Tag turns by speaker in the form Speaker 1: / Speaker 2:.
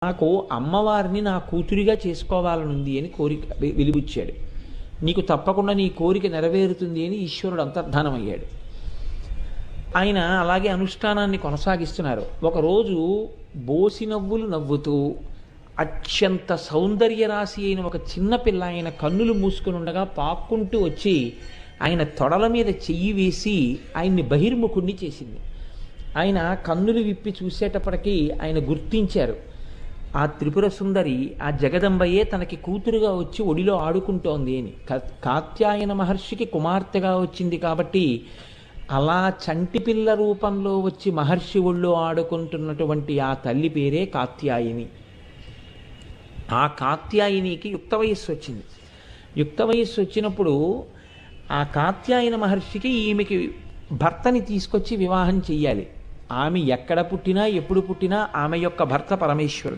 Speaker 1: నాకు అమ్మవారిని నా కూతురిగా చేసుకోవాలనుంది అని కోరిక వెలిబుచ్చాడు. నీకు తప్పకుండా నీ కోరిక నెరవేరుతుంది అని ఈశ్వరుడు అంతర్ధానమయ్యాడు. ఆయన అలాగే అనుష్ఠానాన్ని కొనసాగిస్తున్నారు. ఒకరోజు బోసి నవ్వులు నవ్వుతూ అత్యంత సౌందర్య రాశి అయిన ఒక చిన్న పిల్ల ఆయన కన్నులు మూసుకుని ఉండగా పాక్కుంటూ వచ్చి ఆయన తొడల మీద చెయ్యి వేసి ఆయన్ని బహిర్ముఖుణ్ణి చేసింది. ఆయన కన్నులు విప్పి చూసేటప్పటికీ ఆయన గుర్తించారు, ఆ త్రిపుర సుందరి ఆ జగదంబయే తనకి కూతురుగా వచ్చి ఒడిలో ఆడుకుంటోంది అని. కాత్యాయన మహర్షికి కుమార్తెగా వచ్చింది కాబట్టి అలా చంటి పిల్ల రూపంలో వచ్చి మహర్షి ఒళ్ళో ఆడుకుంటున్నటువంటి ఆ తల్లి పేరే కాత్యాయిని. ఆ కాత్యాయినికి యుక్త వయస్సు వచ్చింది. యుక్త వయస్సు వచ్చినప్పుడు ఆ కాత్యాయన మహర్షికి ఈమెకి భర్తని తీసుకొచ్చి వివాహం చెయ్యాలి. ఆమె ఎక్కడ పుట్టినా ఎప్పుడు పుట్టినా ఆమె యొక్క భర్త పరమేశ్వరుడు.